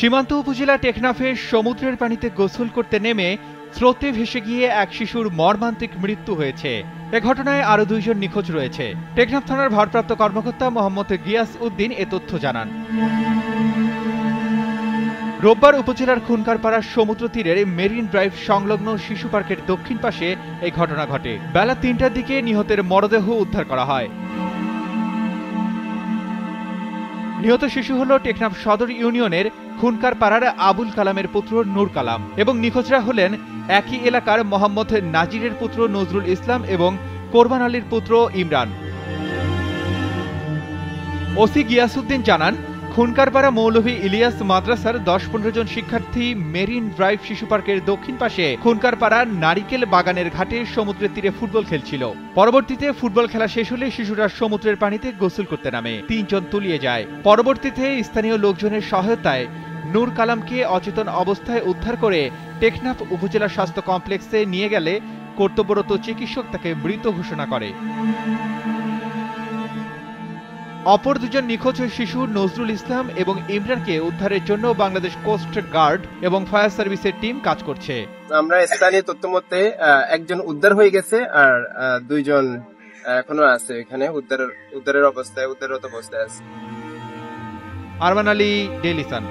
সীমান্ত উপজেলা টেকনাফে সমুদ্রের পানিতে গোসল করতে নেমে স্রোতে ভেসে গিয়ে এক শিশুর মর্মান্তিক মৃত্যু হয়েছে। এ ঘটনায় আরো 2 জন নিখোঁজ রয়েছে। টেকনাফ থানার ভারপ্রাপ্ত কর্মকর্তা মোহাম্মদ গিয়াস উদ্দিন এ তথ্য জানান। রোববার উপজেলার খুনকারপাড়া সমুদ্র তীরের মেরিন ড্রাইভ সংলগ্ন শিশু পার্কের দক্ষিণ পাশে এই ঘটনা ঘটে। বেলা 3টার দিকে নিহতের মরদেহ উদ্ধার করা হয়। নিহত শিশু হল টেকনাফ সদর ইউনিয়নের খুনকারপাড়ার আবুল কালামের পুত্র নূর কালাম এবং নিখোঁজরা হলেন একই এলাকার মোহাম্মদ নাজিরের পুত্র নজরুল ইসলাম এবং কোরবান আলীর পুত্র ইমরান। ওসি গিয়াসউদ্দিন জানান, খুনকারপাড়া মৌলভী ইলিয়াস মাদ্রাসার 10-15 জন শিক্ষার্থী মেরিন ড্রাইভ শিশু পার্কের দক্ষিণ পাশে খুনকারপাড়ার নারিকেল বাগানের ঘাটে সমুদ্রের তীরে ফুটবল খেলছিল। পরবর্তীতে ফুটবল খেলা শেষ হলে শিশুরা সমুদ্রের পানিতে গোসল করতে নামে। 3 জন তলিয়ে যায়। পরবর্তীতে স্থানীয় লোকজনের সহায়তায় নূর কালামকে অচেতন অবস্থায় উদ্ধার করে টেকনাফ উপজেলা স্বাস্থ্য কমপ্লেক্সে নিয়ে গেলে কর্তব্যরত চিকিৎসক তাকে মৃত ঘোষণা করে। অপর 2 জন নিখোঁজ শিশু নজরুল ইসলাম এবং ইমরানকে উদ্ধারের জন্য বাংলাদেশ কোস্ট গার্ড এবং ফায়ার সার্ভিসের টিম কাজ করছে। আমরা স্থানীয় তথ্য মতে একজন উদ্ধার হয়ে গেছে আর 2 জন এখনো আছে এখানে উদ্ধাররত অবস্থায় আছে। Arman Ali, Daily Sun.